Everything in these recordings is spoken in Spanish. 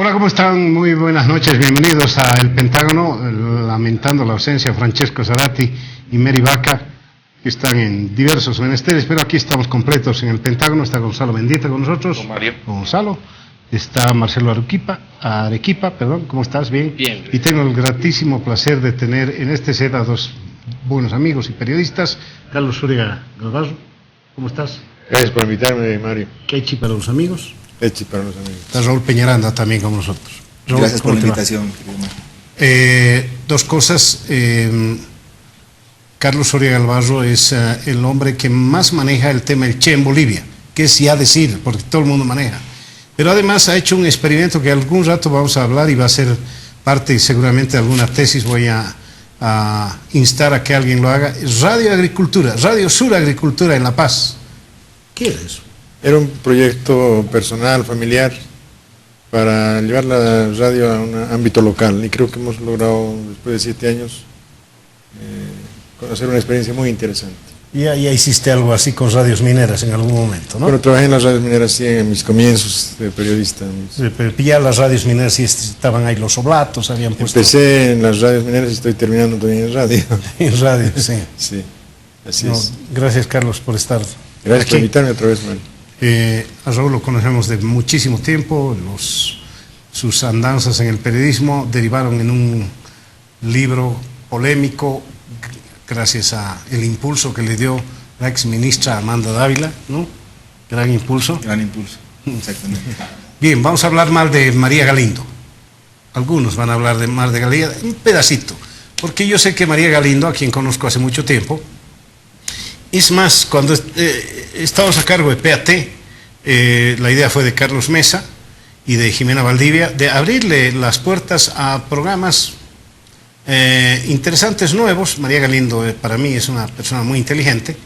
Hola, ¿cómo están? Muy buenas noches, bienvenidos a El Pentágono, lamentando la ausencia de Francesco Zarati y Mary Vaca, que están en diversos menesteres, pero aquí estamos completos en El Pentágono. Está Gonzalo Mendieta con nosotros. Con Mario. Gonzalo. Está Marcelo Arequipa, ¿cómo estás? Bien. Bien. Y tengo el gratísimo placer de tener en este set a dos buenos amigos y periodistas. Carlos Zúñiga Galvarro, ¿cómo estás? Gracias por invitarme, Mario. Kechi para los amigos. Kechi para los amigos. Está Raúl Peñaranda también con nosotros. Raúl, gracias por la invitación, querido Mario. Dos cosas. Carlos Zúñiga Galvarro es el hombre que más maneja el tema del Che en Bolivia, que es ya decir, porque todo el mundo maneja. Pero además ha hecho un experimento que algún rato vamos a hablar y va a ser parte seguramente de alguna tesis. Voy a instar a que alguien lo haga. Radio Agricultura, Radio Sur Agricultura en La Paz. ¿Qué era eso? Era un proyecto personal, familiar, para llevar la radio a un ámbito local. Y creo que hemos logrado, después de 7 años, conocer una experiencia muy interesante. Ya hiciste algo así con radios mineras en algún momento, ¿no? Bueno, trabajé en las radios mineras sí, en mis comienzos de periodista. Pero ya las radios mineras sí estaban ahí los oblatos, habían puesto... Empecé en las radios mineras y estoy terminando también en radio. En radio, sí. Sí, así es. Gracias, Carlos, por estar Gracias aquí. por invitarme otra vez, Mario. A Raúl lo conocemos de muchísimo tiempo. Sus andanzas en el periodismo derivaron en un libro polémico, gracias al impulso que le dio la ex ministra Amanda Dávila, ¿no? Gran impulso. Gran impulso, exactamente. Bien, vamos a hablar mal de María Galindo. Algunos van a hablar de mal de Galindo, un pedacito, porque yo sé que María Galindo, a quien conozco hace mucho tiempo, es más, cuando estábamos a cargo de PAT, la idea fue de Carlos Mesa y de Jimena Valdivia, de abrirle las puertas a programas interesantes, nuevos. María Galindo para mí es una persona muy inteligente,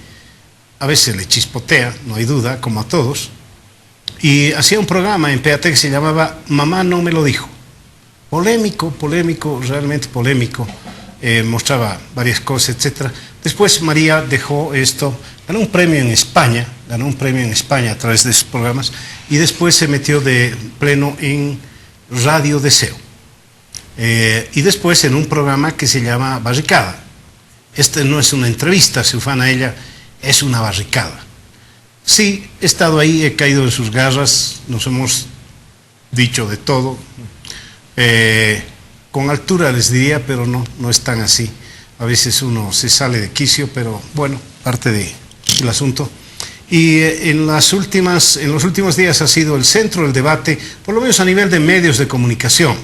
a veces le chispotea, no hay duda, como a todos, y hacía un programa en PAT que se llamaba Mamá no me lo dijo. Polémico, realmente polémico, mostraba varias cosas, etcétera. Después María dejó esto, ganó un premio en España a través de esos programas, y después se metió de pleno en Radio Deseo. Y después en un programa que se llama Barricada. Este no es una entrevista, se ufana ella, es una barricada. Sí, he estado ahí, he caído en sus garras, nos hemos dicho de todo. Con altura les diría, pero no es tan así. A veces uno se sale de quicio, pero bueno, parte del asunto. Y en los últimos días ha sido el centro del debate, por lo menos a nivel de medios de comunicación.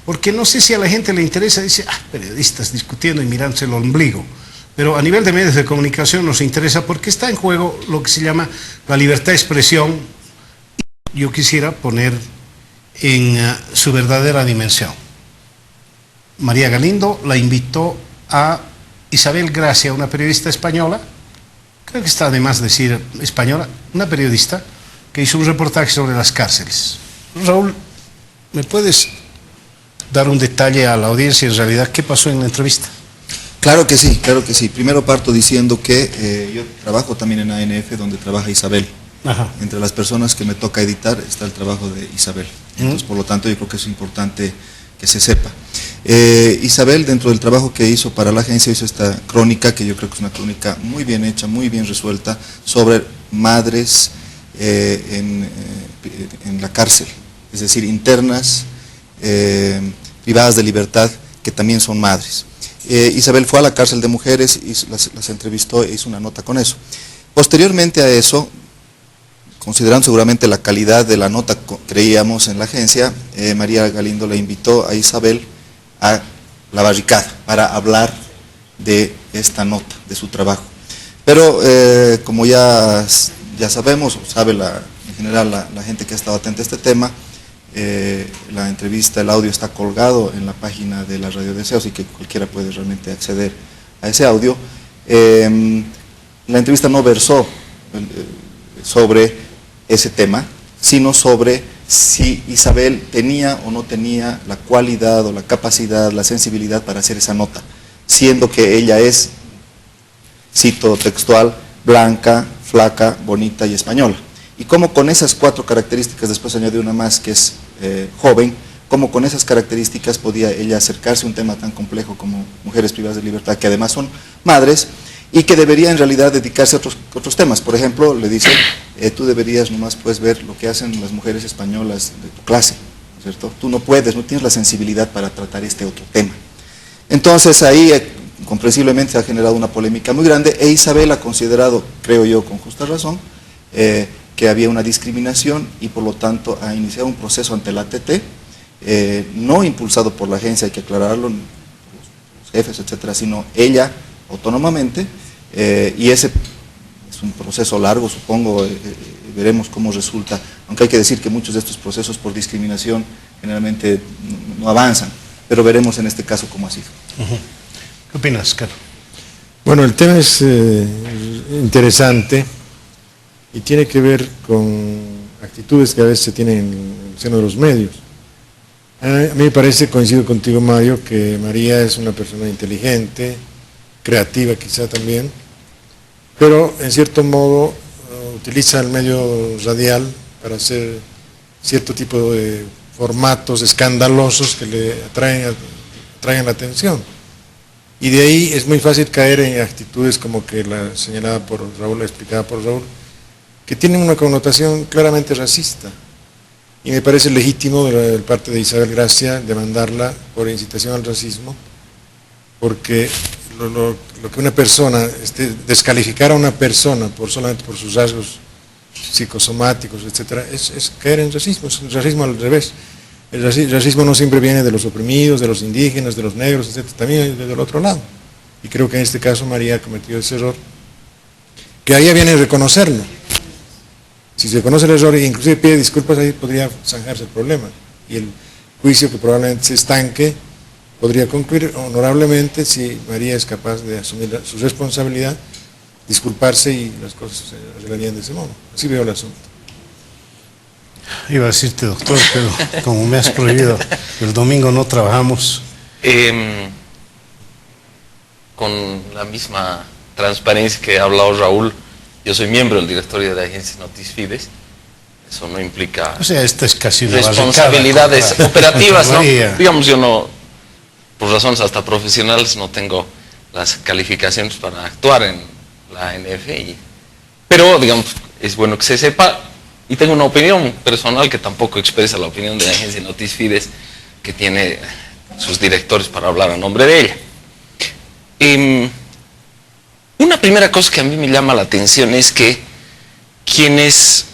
Porque no sé si a la gente le interesa, dice, periodistas discutiendo y mirándose el ombligo. Pero a nivel de medios de comunicación nos interesa porque está en juego lo que se llama la libertad de expresión. Yo quisiera poner en su verdadera dimensión. María Galindo la invitó a Isabel Gracia, una periodista española, creo que está de más decir española, una periodista que hizo un reportaje sobre las cárceles. Raúl, ¿me puedes dar un detalle a la audiencia en realidad qué pasó en la entrevista? Claro que sí. Primero parto diciendo que yo trabajo también en ANF, donde trabaja Isabel. Ajá. Entre las personas que me toca editar está el trabajo de Isabel. Entonces, por lo tanto, yo creo que es importante que se sepa. Isabel, dentro del trabajo que hizo para la agencia, hizo esta crónica, que yo creo que es una crónica muy bien hecha, muy bien resuelta, sobre madres en la cárcel, es decir, internas, privadas de libertad, que también son madres. Isabel fue a la cárcel de mujeres y las entrevistó e hizo una nota con eso. Posteriormente a eso, considerando seguramente la calidad de la nota, creíamos en la agencia, María Galindo le invitó a Isabel a la barricada para hablar de esta nota, de su trabajo. Pero como ya sabemos, o sabe en general la gente que ha estado atenta a este tema, la entrevista, el audio está colgado en la página de la Radio Deseo, así que cualquiera puede realmente acceder a ese audio. La entrevista no versó sobre ese tema, sino sobre si Isabel tenía o no tenía la cualidad o la capacidad, la sensibilidad para hacer esa nota, siendo que ella es, cito textual, blanca, flaca, bonita y española. Y como con esas 4 características, después añade una más que es joven, cómo con esas características podía ella acercarse a un tema tan complejo como mujeres privadas de libertad, que además son madres, y que debería en realidad dedicarse a otros temas. Por ejemplo, le dice, tú deberías nomás pues ver lo que hacen las mujeres españolas de tu clase, ¿no es cierto? Tú no puedes, no tienes la sensibilidad para tratar este otro tema. Entonces ahí comprensiblemente se ha generado una polémica muy grande, e Isabel ha considerado, creo yo con justa razón, que había una discriminación, y por lo tanto ha iniciado un proceso ante la ATT, no impulsado por la agencia, hay que aclararlo, los jefes, etcétera, sino ella autónomamente, y ese es un proceso largo, supongo, veremos cómo resulta, aunque hay que decir que muchos de estos procesos por discriminación generalmente no avanzan, pero veremos en este caso cómo ha sido. ¿Qué opinas, Carlos? Bueno, el tema es interesante y tiene que ver con actitudes que a veces se tienen en el seno de los medios. A mí me parece, coincido contigo, Mario, que María es una persona inteligente, creativa quizá también, pero en cierto modo utiliza el medio radial para hacer cierto tipo de formatos escandalosos que le atraen la atención. Y de ahí es muy fácil caer en actitudes como que la señalada por Raúl, la explicada por Raúl, que tienen una connotación claramente racista. Y me parece legítimo de parte de Isabel Gracia demandarla por incitación al racismo, porque lo que una persona, descalificar a una persona solamente por sus rasgos psicosomáticos, etcétera, es caer en racismo, es el racismo al revés. El racismo no siempre viene de los oprimidos, de los indígenas, de los negros, etcétera, también del otro lado. Y creo que en este caso María ha cometido ese error, que ahí viene a reconocerlo. Si se conoce el error e inclusive pide disculpas, ahí podría zanjarse el problema. Y el juicio, que probablemente se estanque, podría concluir honorablemente si María es capaz de asumir su responsabilidad, disculparse, y las cosas se arreglarían de ese modo. Así veo el asunto. Iba a decirte, doctor, pero como me has prohibido, el domingo no trabajamos. Con la misma transparencia que ha hablado Raúl, yo soy miembro del directorio de la agencia Notis Fides. Eso no implica, O sea, esta es casi una responsabilidades barricada operativas, ¿no? María. Digamos, yo no, por razones hasta profesionales, no tengo las calificaciones para actuar en la ANF, pero digamos, es bueno que se sepa, y tengo una opinión personal que tampoco expresa la opinión de la agencia Notis Fides, que tiene sus directores para hablar a nombre de ella. Una primera cosa que a mí me llama la atención es que quienes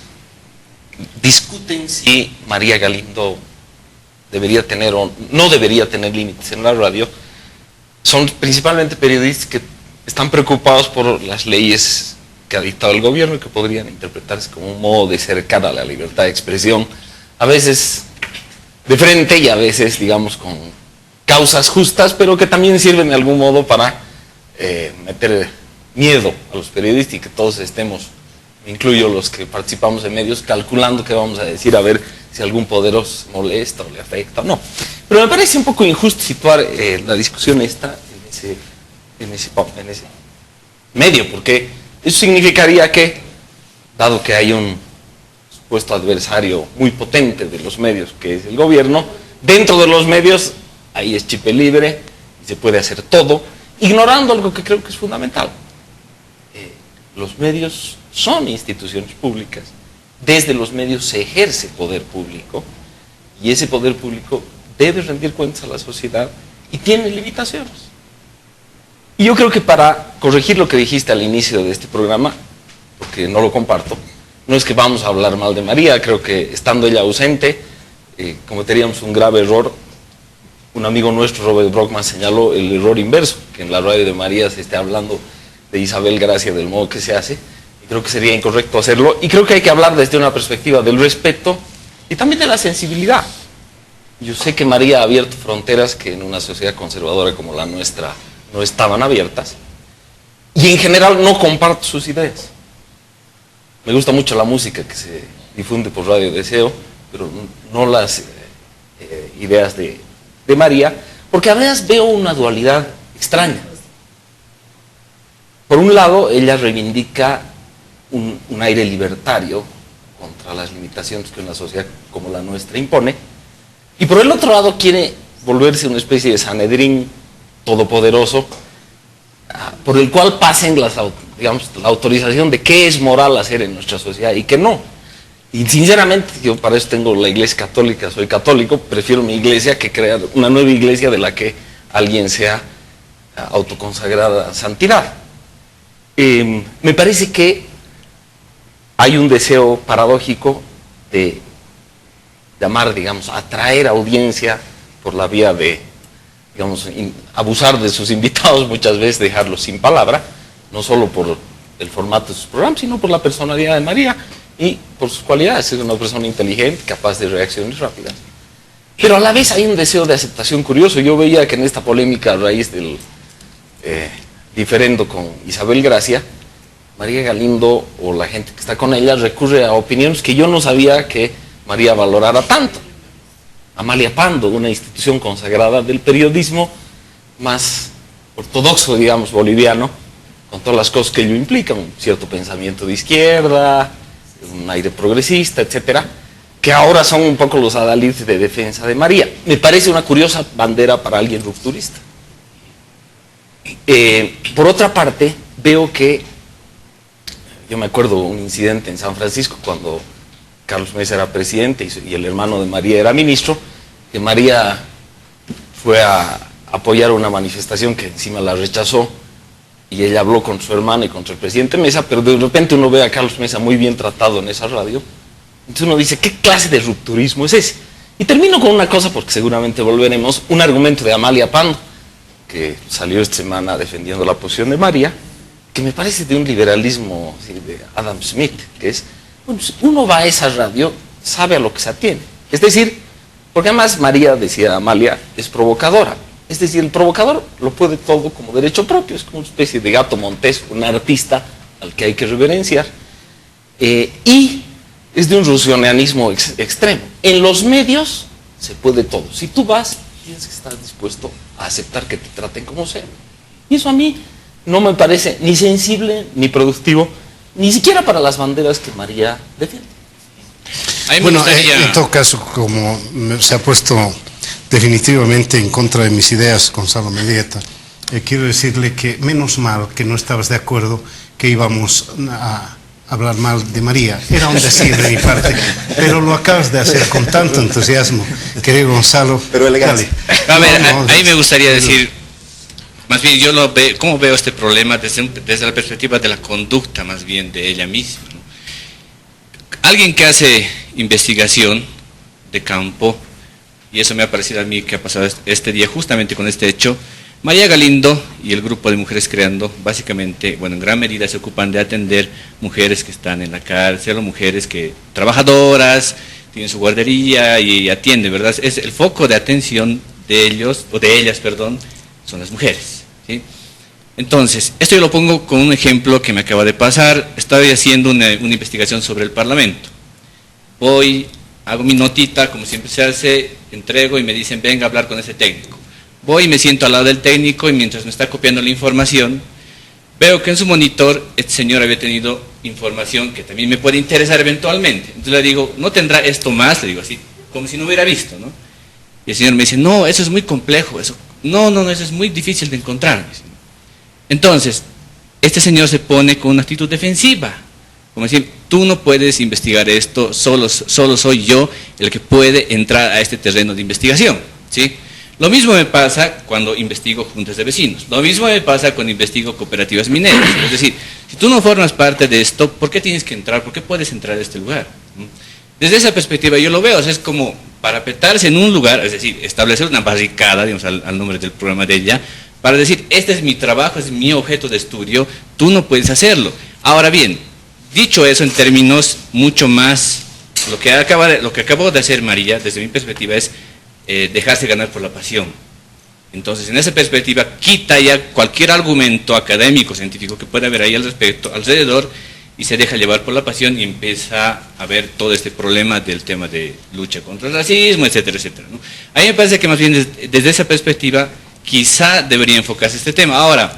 discuten si María Galindo debería tener o no debería tener límites en la radio son principalmente periodistas que están preocupados por las leyes que ha dictado el gobierno y que podrían interpretarse como un modo de cercar a la libertad de expresión, a veces de frente y a veces, digamos, con causas justas, pero que también sirven de algún modo para meter miedo a los periodistas y que todos estemos, me incluyo los que participamos en medios, calculando qué vamos a decir, a ver si algún poderoso molesta o le afecta o no. Pero me parece un poco injusto situar la discusión esta en ese medio, porque eso significaría que, dado que hay un supuesto adversario muy potente de los medios, que es el gobierno, dentro de los medios ahí es chip libre y se puede hacer todo, ignorando algo que creo que es fundamental. Los medios son instituciones públicas, desde los medios se ejerce poder público, y ese poder público debe rendir cuentas a la sociedad y tiene limitaciones. Y yo creo que para corregir lo que dijiste al inicio de este programa, porque no lo comparto, no es que vamos a hablar mal de María, creo que estando ella ausente, cometeríamos un grave error. Un amigo nuestro, Robert Brockman, señaló el error inverso, que en la radio de María se esté hablando de Isabel Gracia del modo que se hace, y creo que sería incorrecto hacerlo, y creo que hay que hablar desde una perspectiva del respeto y también de la sensibilidad. Yo sé que María ha abierto fronteras que en una sociedad conservadora como la nuestra no estaban abiertas, y en general no comparto sus ideas. Me gusta mucho la música que se difunde por Radio Deseo, pero no las ideas de María, porque a veces veo una dualidad extraña. Por un lado, ella reivindica un aire libertario contra las limitaciones que una sociedad como la nuestra impone, y por el otro lado quiere volverse una especie de Sanedrín todopoderoso, por el cual pasen la autorización de qué es moral hacer en nuestra sociedad y qué no. Y sinceramente, yo para eso tengo la iglesia católica, soy católico, prefiero mi iglesia que crear una nueva iglesia de la que alguien sea autoconsagrada a santidad. Me parece que hay un deseo paradójico de llamar, digamos, atraer audiencia por la vía de, digamos, abusar de sus invitados, muchas veces dejarlos sin palabra, no solo por el formato de sus programas, sino por la personalidad de María y por sus cualidades. Es una persona inteligente, capaz de reacciones rápidas. Pero a la vez hay un deseo de aceptación curioso. Yo veía que en esta polémica a raíz del diferendo con Isabel Gracia, María Galindo o la gente que está con ella recurre a opiniones que yo no sabía que María valorara tanto. Amalia Pando, una institución consagrada del periodismo más ortodoxo, digamos, boliviano, con todas las cosas que ello implica, un cierto pensamiento de izquierda, un aire progresista, etcétera, que ahora son un poco los adalides de defensa de María. Me parece una curiosa bandera para alguien rupturista. Por otra parte, veo que, yo me acuerdo un incidente en San Francisco cuando Carlos Mesa era presidente y el hermano de María era ministro, que María fue a apoyar una manifestación que encima la rechazó y ella habló con su hermana y contra el presidente Mesa, pero de repente uno ve a Carlos Mesa muy bien tratado en esa radio, entonces uno dice, ¿qué clase de rupturismo es ese? Y termino con una cosa, porque seguramente volveremos, un argumento de Amalia Pando, que salió esta semana defendiendo la posición de María, que me parece de un liberalismo así, de Adam Smith, que es, bueno, si uno va a esa radio, sabe a lo que se atiene. Es decir, porque además María, decía Amalia, es provocadora. Es decir, el provocador lo puede todo como derecho propio, es como una especie de gato montés, un artista al que hay que reverenciar. Y es de un rusionianismo extremo. En los medios se puede todo. Si tú vas, tienes que estar dispuesto a aceptar que te traten como sea. Y eso a mí no me parece ni sensible, ni productivo, ni siquiera para las banderas que María defiende. Bueno, en todo caso, como se ha puesto definitivamente en contra de mis ideas, Gonzalo Mendieta, quiero decirle que menos mal que no estabas de acuerdo que íbamos a hablar mal de María. Era un decir de mi parte, pero lo acabas de hacer con tanto entusiasmo, querido Gonzalo. Pero elegante. A ver, ahí me gustaría decir, más bien yo ¿cómo veo este problema desde la perspectiva de la conducta más bien de ella misma, ¿no? Alguien que hace investigación de campo, y eso me ha parecido a mí que ha pasado este día justamente con este hecho, María Galindo y el grupo de Mujeres Creando, básicamente, bueno, en gran medida se ocupan de atender mujeres que están en la cárcel, o mujeres que, trabajadoras, tienen su guardería y atienden, ¿verdad? Es el foco de atención de ellos, o de ellas, perdón, son las mujeres, ¿sí? Entonces, esto yo lo pongo con un ejemplo que me acaba de pasar. Estaba haciendo una investigación sobre el Parlamento. Voy, hago mi notita, como siempre se hace, entrego y me dicen, venga a hablar con ese técnico. Voy y me siento al lado del técnico y mientras me está copiando la información, veo que en su monitor este señor había tenido información que también me puede interesar eventualmente. Entonces le digo, ¿no tendrá esto más? Le digo así, como si no hubiera visto, ¿no? Y el señor me dice, no, eso es muy complejo, eso es muy difícil de encontrar. Entonces, este señor se pone con una actitud defensiva, como decir, tú no puedes investigar esto, solo soy yo el que puede entrar a este terreno de investigación, ¿sí? Lo mismo me pasa cuando investigo juntas de vecinos, lo mismo me pasa cuando investigo cooperativas mineras, es decir, si tú no formas parte de esto, ¿por qué tienes que entrar? ¿Por qué puedes entrar a este lugar? Desde esa perspectiva yo lo veo, o sea, es como parapetarse en un lugar, es decir, establecer una barricada, digamos, al nombre del programa de ella, para decir, este es mi trabajo, este es mi objeto de estudio, tú no puedes hacerlo. Ahora bien, dicho eso en términos mucho más, lo que acabó de hacer María, desde mi perspectiva, es dejarse ganar por la pasión. Entonces, en esa perspectiva, quita ya cualquier argumento académico, científico que pueda haber ahí al respecto, alrededor, y se deja llevar por la pasión y empieza a ver todo este problema del tema de lucha contra el racismo, etcétera, etcétera, ¿no? A mí me parece que más bien desde esa perspectiva, quizá debería enfocarse este tema. Ahora,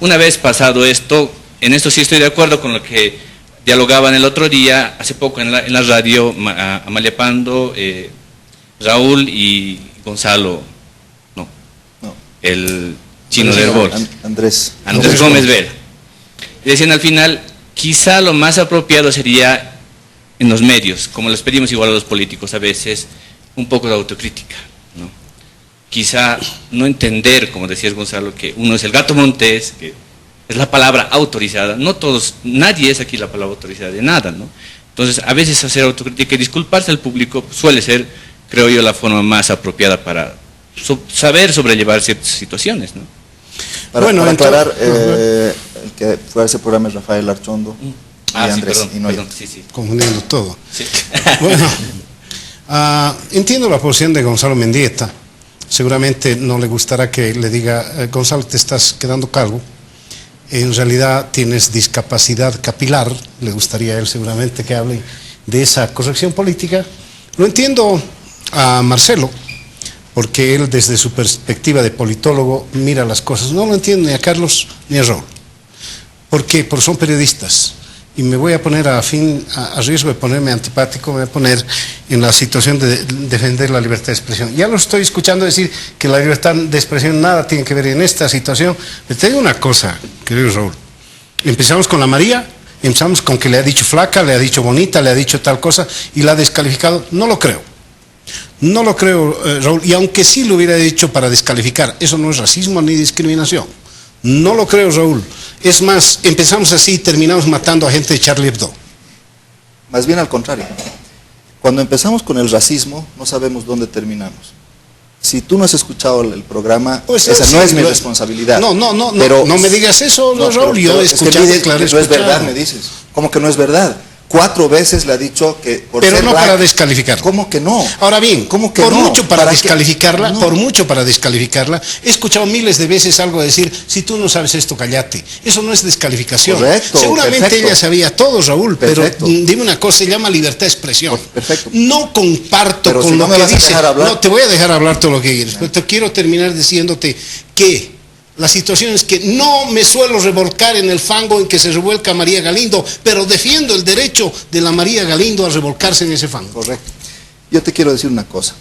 una vez pasado esto, en esto sí estoy de acuerdo con lo que dialogaban el otro día, hace poco en la radio, Amalia Pando Raúl y Gonzalo, no, No. el chino de Herbol, Andrés. Andrés Gómez Vera. Decían al final, quizá lo más apropiado sería en los medios, como les pedimos igual a los políticos a veces, un poco de autocrítica, ¿no? Quizá no entender, como decías Gonzalo, que uno es el gato montés, que es la palabra autorizada, no todos, nadie es aquí la palabra autorizada de nada, ¿no? Entonces, a veces hacer autocrítica y disculparse al público suele ser, creo yo, la forma más apropiada para saber sobrellevar ciertas situaciones, ¿no? Para Bueno, aclarar, el que fue a ese programa es Rafael Archondo y Andrés. Perdón, y no yo. perdón, sí. Confundiendo todo. Sí. Bueno, entiendo la posición de Gonzalo Mendieta. Seguramente no le gustará que le diga, Gonzalo, te estás quedando calvo. En realidad tienes discapacidad capilar. Le gustaría a él seguramente que hable de esa corrección política. Lo entiendo a Marcelo, porque él desde su perspectiva de politólogo mira las cosas. No lo entiendo ni a Carlos ni a Raúl. ¿Por qué? Porque son periodistas. Y me voy a poner a riesgo de ponerme antipático, me voy a poner en la situación de defender la libertad de expresión. Ya lo estoy escuchando decir que la libertad de expresión nada tiene que ver en esta situación. Pero te digo una cosa, querido Raúl. Empezamos con la María, empezamos con que le ha dicho flaca, le ha dicho bonita, le ha dicho tal cosa y la ha descalificado. No lo creo. No lo creo, Raúl. Y aunque sí lo hubiera dicho para descalificar, eso no es racismo ni discriminación. No lo creo, Raúl. Es más, empezamos así y terminamos matando a gente de Charlie Hebdo. Más bien al contrario. Cuando empezamos con el racismo, no sabemos dónde terminamos. Si tú no has escuchado el programa, Pues esa sí, no es mi responsabilidad. No Pero, me digas eso, no, Raúl. Yo he es que escuchado, dices claro, que no es verdad, me dices. ¿Cómo que no es verdad? 4 veces le ha dicho que por Pero ser no black, para descalificarla. ¿Cómo que no? Ahora bien, ¿Cómo que por no? mucho para ¿Para qué? descalificarla, No. por mucho para descalificarla, he escuchado miles de veces algo decir, si tú no sabes esto, cállate. Eso no es descalificación. Correcto, Seguramente perfecto. ella sabía todo, Raúl, Perfecto. pero dime una cosa, se llama libertad de expresión. Perfecto. No comparto Pero con si lo no me que vas a dice. dejar hablar. No, te voy a dejar hablar todo lo que quieres, pero te quiero terminar diciéndote que la situación es que no me suelo revolcar en el fango en que se revuelca María Galindo, pero defiendo el derecho de la María Galindo a revolcarse en ese fango. Correcto. Yo te quiero decir una cosa.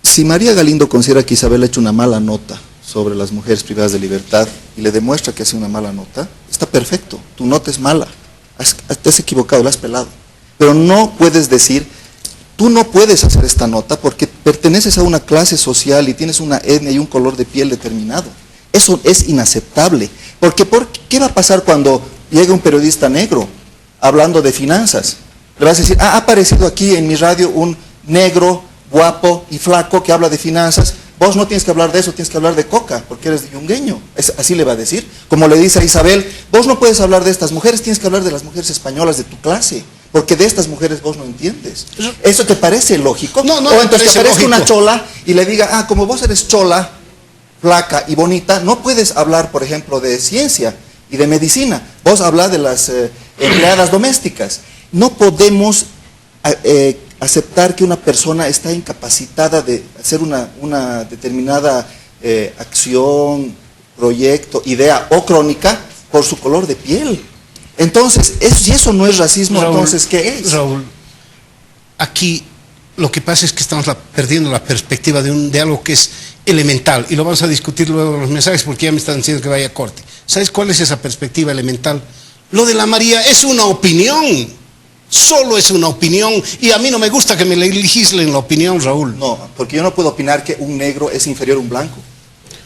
Si María Galindo considera que Isabel ha hecho una mala nota sobre las mujeres privadas de libertad y le demuestra que ha sido una mala nota, está perfecto. Tu nota es mala. Te has equivocado, la has pelado. Pero no puedes decir, tú no puedes hacer esta nota porque perteneces a una clase social y tienes una etnia y un color de piel determinado. Eso es inaceptable. Porque ¿qué va a pasar cuando llegue un periodista negro hablando de finanzas? Le vas a decir, ha aparecido aquí en mi radio un negro, guapo y flaco que habla de finanzas. Vos no tienes que hablar de eso, tienes que hablar de coca, porque eres yungueño. Así le va a decir. Como le dice a Isabel, vos no puedes hablar de estas mujeres, tienes que hablar de las mujeres españolas de tu clase. Porque de estas mujeres vos no entiendes. ¿Eso te parece lógico? No, o entonces parece te aparezca una lógico. chola y le diga, como vos eres chola, flaca y bonita, no puedes hablar, por ejemplo, de ciencia y de medicina. Vos hablas de las empleadas domésticas. No podemos aceptar que una persona está incapacitada de hacer una determinada acción, proyecto, idea o crónica por su color de piel. Entonces, si eso no es racismo, Raúl, entonces, ¿qué es? Raúl, aquí lo que pasa es que estamos perdiendo la perspectiva de algo que es elemental, y lo vamos a discutir luego en los mensajes porque ya me están diciendo que vaya a corte. ¿Sabes cuál es esa perspectiva elemental? Lo de la María es una opinión, solo es una opinión, y a mí no me gusta que me legislen la opinión, Raúl. No, porque yo no puedo opinar que un negro es inferior a un blanco.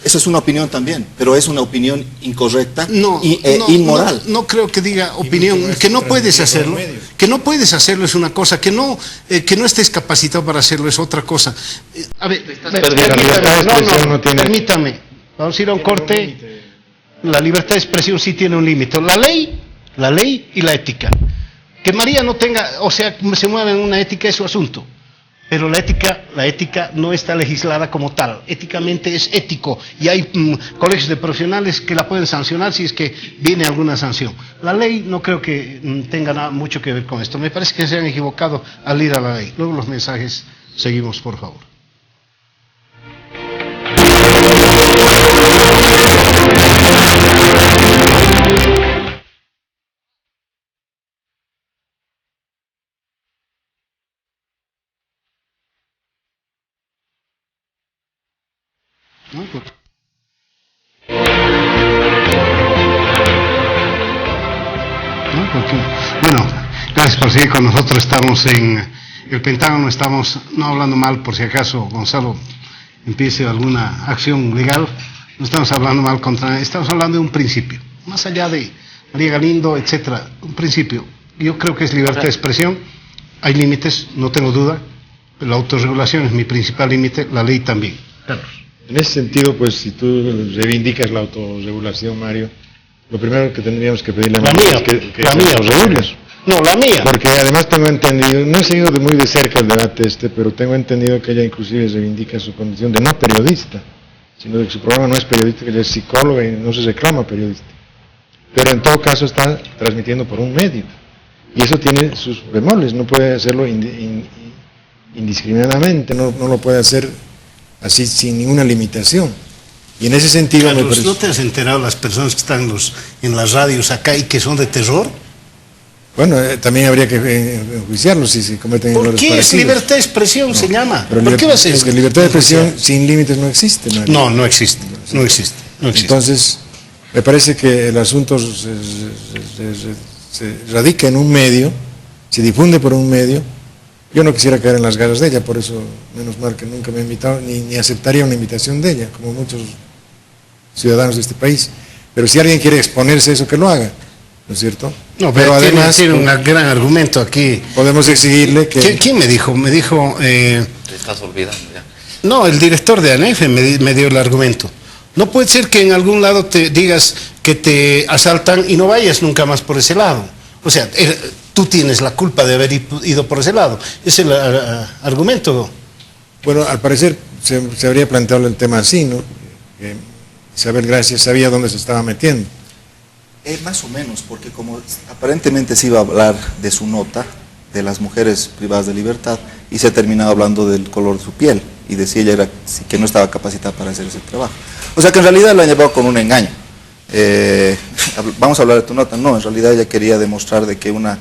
Eso es una opinión también, pero es una opinión incorrecta y inmoral. No creo que diga opinión, que no puedes hacerlo. Que no puedes hacerlo es una cosa, que no estés capacitado para hacerlo es otra cosa. A ver, permítame, vamos a ir a un corte. La libertad de expresión sí tiene un límite. La ley y la ética. Que María no tenga, o sea, se mueva en una ética es su asunto. Pero la ética no está legislada como tal. Éticamente es ético y hay colegios de profesionales que la pueden sancionar si es que viene alguna sanción. La ley no creo que tenga mucho que ver con esto. Me parece que se han equivocado al ir a la ley. Luego los mensajes seguimos, por favor. ¿no? Porque, bueno, gracias por seguir con nosotros. Estamos en el Pentágono, estamos no hablando mal, por si acaso Gonzalo empiece alguna acción legal, no estamos hablando mal contra, estamos hablando de un principio, más allá de María Galindo, etcétera, un principio. Yo creo que es libertad de expresión, hay límites, no tengo duda, pero la autorregulación es mi principal límite, la ley también. Carlos. En ese sentido, pues si tú reivindicas la autorregulación, Mario, lo primero que tendríamos que pedirle a María es que la se mía, autorregule. No, la mía. Porque además tengo entendido, no he seguido muy de cerca el debate pero tengo entendido que ella inclusive reivindica su condición de no periodista, sino de que su programa no es periodista, que ella es psicóloga y no se reclama periodista. Pero en todo caso está transmitiendo por un medio. Y eso tiene sus bemoles, no puede hacerlo indiscriminadamente, no lo puede hacer así sin ninguna limitación. Y en ese sentido Carlos, me parece... ¿no te has enterado las personas que están en las radios acá y que son de terror? Bueno, también habría que enjuiciarlos si cometen ¿Por errores qué? Es parecidos. libertad de expresión, se llama. Pero ¿Por qué vas a es que libertad de expresión sin límites no existe, Mario. No, no existe, no existe, no existe. Entonces, me parece que el asunto se radica en un medio, se difunde por un medio. Yo no quisiera caer en las garras de ella, por eso, menos mal que nunca me ha invitado, ni aceptaría una invitación de ella, como muchos ciudadanos de este país. Pero si alguien quiere exponerse a eso, que lo haga, ¿no es cierto? No, pero además tiene un gran argumento aquí. Podemos exigirle que... ¿Quién me dijo? Me dijo... Te estás olvidando ya. No, el director de ANEF me dio el argumento. No puede ser que en algún lado te digas que te asaltan y no vayas nunca más por ese lado. O sea, tú tienes la culpa de haber ido por ese lado. Es el argumento. Bueno, al parecer se habría planteado el tema así, ¿no? Que Isabel Gracia sabía dónde se estaba metiendo. Más o menos, porque como aparentemente se iba a hablar de su nota, de las mujeres privadas de libertad, y se ha terminado hablando del color de su piel, y decía ella que no estaba capacitada para hacer ese trabajo. O sea que en realidad la han llevado con un engaño. Vamos a hablar de tu nota. No, en realidad ella quería demostrar de que una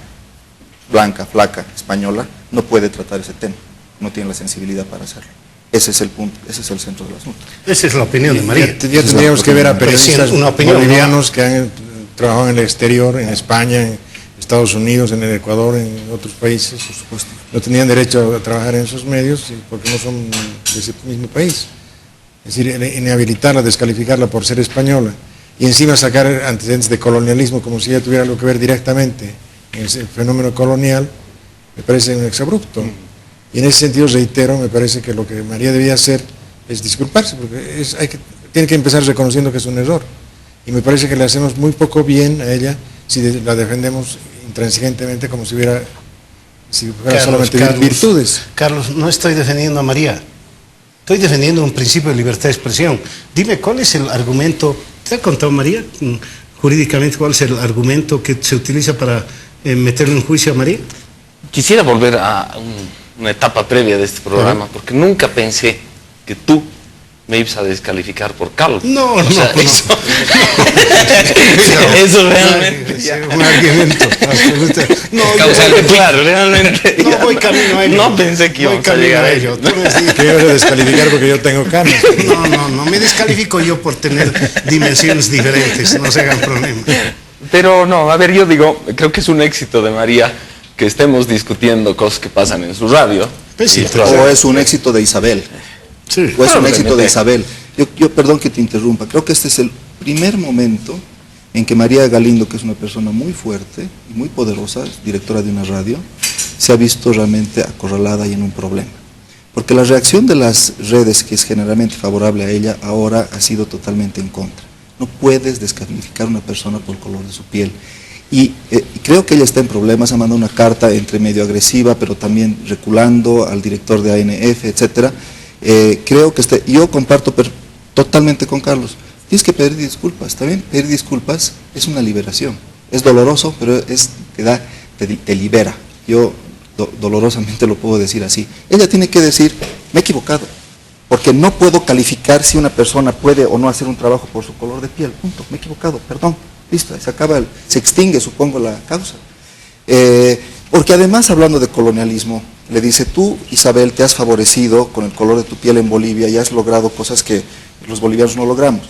blanca, flaca, española, no puede tratar ese tema, no tiene la sensibilidad para hacerlo. Ese es el punto, ese es el centro del asunto. Esa es la opinión de María. Ya tendríamos que ver a periodistas bolivianos que han trabajado en el exterior, en España, en Estados Unidos, en el Ecuador, en otros países, por supuesto. No tenían derecho a trabajar en esos medios porque no son de ese mismo país. Es decir, inhabilitarla, descalificarla por ser española y encima sacar antecedentes de colonialismo como si ella tuviera algo que ver directamente en el fenómeno colonial, me parece un exabrupto. Y en ese sentido, reitero, me parece que lo que María debía hacer es disculparse, porque tiene que empezar reconociendo que es un error. Y me parece que le hacemos muy poco bien a ella si la defendemos intransigentemente como si fuera solamente virtudes. Carlos, no estoy defendiendo a María. Estoy defendiendo un principio de libertad de expresión. Dime, ¿cuál es el argumento? ¿Te ha contado María jurídicamente cuál es el argumento que se utiliza para meterle en juicio a María? Quisiera volver a una etapa previa de este programa, porque nunca pensé que tú me ibas a descalificar por Carlos. No, o sea, no. Eso realmente. Un argumento. No, claro, realmente. No voy camino a ello. No pensé que íbamos a llegar a ello. Que ibas a descalificar porque yo tengo canas. No, me descalifico yo por tener dimensiones diferentes, no se hagan problema. Pero no, a ver, yo digo, creo que es un éxito de María que estemos discutiendo cosas que pasan en su radio. Pues sí, o es un éxito de Isabel. Sí. O es un éxito de Isabel. Yo perdón que te interrumpa, creo que este es el primer momento en que María Galindo, que es una persona muy fuerte y muy poderosa, directora de una radio, se ha visto realmente acorralada y en un problema. Porque la reacción de las redes, que es generalmente favorable a ella, ahora ha sido totalmente en contra. No puedes descalificar a una persona por el color de su piel. Y creo que ella está en problemas, ha mandado una carta entre medio agresiva, pero también reculando al director de ANF, etcétera. Creo que yo comparto totalmente con Carlos. Tienes que pedir disculpas, ¿está bien? Pedir disculpas es una liberación. Es doloroso, pero te libera. Yo dolorosamente lo puedo decir así. Ella tiene que decir, me he equivocado, porque no puedo calificar si una persona puede o no hacer un trabajo por su color de piel. Punto, me he equivocado, perdón. Listo, se extingue, supongo, la causa. Porque además, hablando de colonialismo, le dice, tú, Isabel, te has favorecido con el color de tu piel en Bolivia y has logrado cosas que los bolivianos no logramos.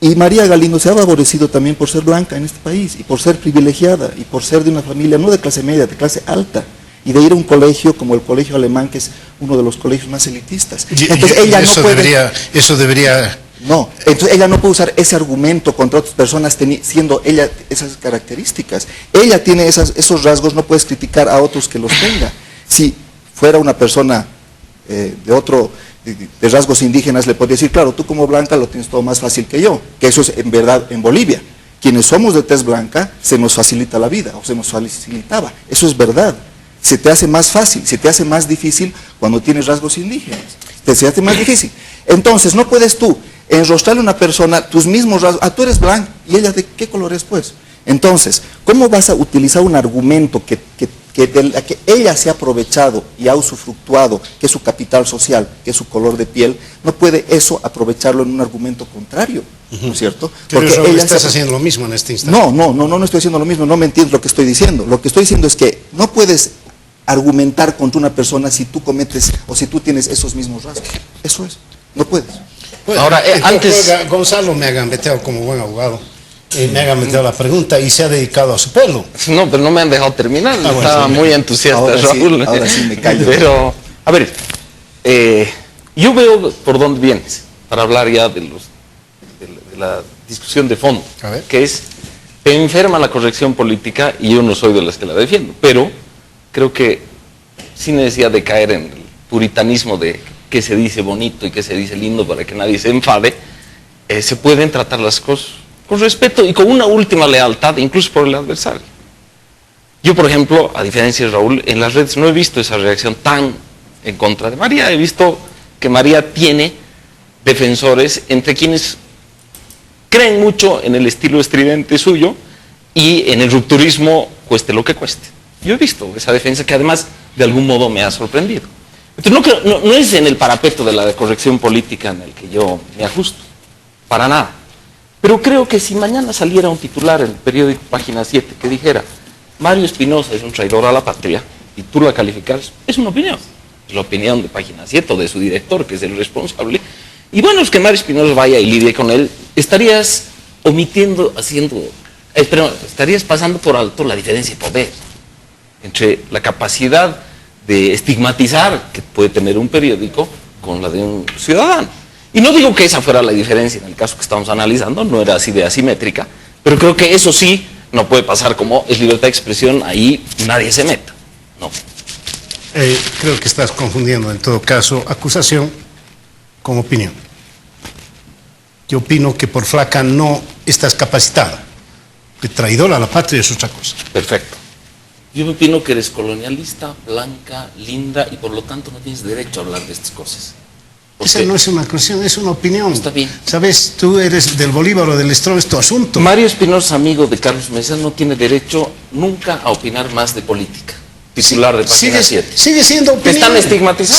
Y María Galindo se ha favorecido también por ser blanca en este país, y por ser privilegiada, y por ser de una familia no de clase media, de clase alta, y de ir a un colegio como el colegio alemán, que es uno de los colegios más elitistas. Entonces ella no puede... Eso debería... No, entonces ella no puede usar ese argumento contra otras personas siendo ella esas características. Ella tiene esos rasgos, no puedes criticar a otros que los tenga. Si fuera una persona de rasgos indígenas, le podría decir, claro, tú como blanca lo tienes todo más fácil que yo, que eso es en verdad en Bolivia. Quienes somos de tez blanca, se nos facilita la vida, o se nos facilitaba, eso es verdad. Se te hace más fácil, se te hace más difícil cuando tienes rasgos indígenas, se hace más difícil. Entonces, no puedes tú enrostrarle a una persona tus mismos rasgos, tú eres blanca, ¿y ella de qué color es pues? Entonces, ¿cómo vas a utilizar un argumento que de la que ella se ha aprovechado y ha usufructuado, que es su capital social, que es su color de piel? No puede eso aprovecharlo en un argumento contrario, ¿no es cierto? Pero ella estás haciendo lo mismo en este instante. No estoy haciendo lo mismo, no me entiendes lo que estoy diciendo. Lo que estoy diciendo es que no puedes argumentar contra una persona si tú cometes o si tú tienes esos mismos rasgos. Eso es, no puedes. Bueno, ahora, antes... Gonzalo me ha gambeteado como buen abogado. Me ha gambeteado la pregunta y se ha dedicado a su pueblo. No, pero no me han dejado terminar. Estaba muy entusiasta, ahora Raúl. Sí, ahora sí me callo. Pero, a ver, yo veo por dónde vienes, para hablar ya de la discusión de fondo, que es, te enferma la corrección política y yo no soy de las que la defiendo, pero creo que sin necesidad de caer en el puritanismo de qué se dice bonito y qué se dice lindo para que nadie se enfade, se pueden tratar las cosas con respeto y con una última lealtad, incluso por el adversario. Yo, por ejemplo, a diferencia de Raúl, en las redes no he visto esa reacción tan en contra de María. He visto que María tiene defensores entre quienes creen mucho en el estilo estridente suyo y en el rupturismo cueste lo que cueste. Yo he visto esa defensa que además de algún modo me ha sorprendido. Entonces no es en el parapeto de la corrección política en el que yo me ajusto, para nada. Pero creo que si mañana saliera un titular en el periódico Página 7 que dijera Mario Espinosa es un traidor a la patria y tú la calificaras, es una opinión. Es la opinión de Página 7 o de su director, que es el responsable. Y bueno, es que Mario Espinosa vaya y lidie con él, estarías estarías pasando por alto la diferencia de poder entre la capacidad de estigmatizar que puede tener un periódico con la de un ciudadano. Y no digo que esa fuera la diferencia en el caso que estamos analizando, no era así de asimétrica, pero creo que eso sí no puede pasar como es libertad de expresión, ahí nadie se meta. No. Creo que estás confundiendo en todo caso acusación con opinión. Yo opino que por flaca no estás capacitada. De traidora a la patria es otra cosa. Perfecto. Yo opino que eres colonialista, blanca, linda y por lo tanto no tienes derecho a hablar de estas cosas. Esa no es una acusación, es una opinión. Está bien. Sabes, tú eres del Bolívar o del Strong, es tu asunto. Mario Espinosa, amigo de Carlos Mesa, no tiene derecho nunca a opinar más de política. Titular de Página 7. Sigue siendo opinión. Te están estigmatizando.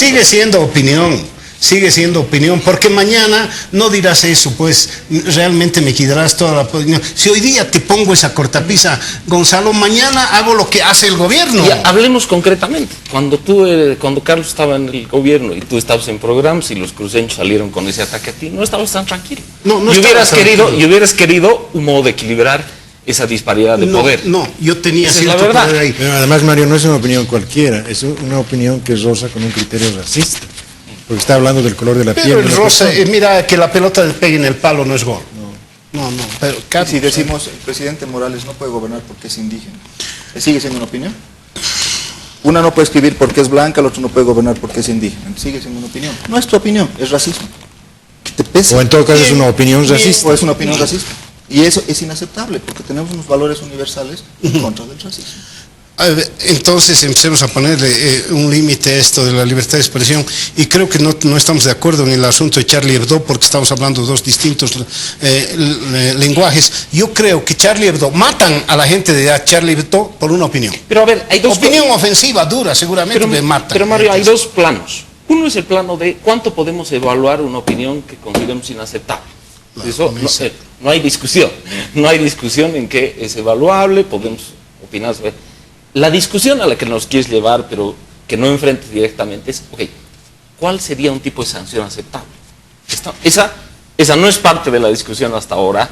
Sigue siendo opinión, porque mañana no dirás eso, pues realmente me quitarás toda la opinión. Si hoy día te pongo esa cortapisa, Gonzalo, mañana hago lo que hace el gobierno. Y hablemos concretamente. Cuando Carlos estaba en el gobierno y tú estabas en programas y los cruceños salieron con ese ataque a ti, no estabas tan tranquilo. Y hubieras querido un modo de equilibrar esa disparidad de poder. No, yo tenía cierto poder ahí. Pero además, Mario, no es una opinión cualquiera, es una opinión que roza con un criterio racista. Porque está hablando del color de la piel. Pero el rosa, mira, que la pelota le pegue en el palo no es gol. No. Pero, Carlos, si decimos el presidente Morales no puede gobernar porque es indígena, ¿sigue siendo una opinión? Una no puede escribir porque es blanca, el otro no puede gobernar porque es indígena. Sigue siendo una opinión. No es tu opinión, es racismo. ¿Qué te pesa? O en todo caso es una opinión racista. O es una opinión racista. Y eso es inaceptable porque tenemos unos valores universales en contra del racismo. Entonces empecemos a ponerle un límite a esto de la libertad de expresión y creo que no estamos de acuerdo en el asunto de Charlie Hebdo porque estamos hablando de dos distintos lenguajes. Yo creo que Charlie Hebdo, matan a la gente de Charlie Hebdo por una opinión. Pero a ver, hay dos... Opinión ofensiva, dura, seguramente me matan. Pero Mario, hay dos planos. Uno es el plano de cuánto podemos evaluar una opinión que consideramos inaceptable. Eso no hay discusión. No hay discusión en que es evaluable, podemos opinar sobre... la discusión a la que nos quieres llevar, pero que no enfrentes directamente, es, ok, ¿cuál sería un tipo de sanción aceptable? Esa no es parte de la discusión hasta ahora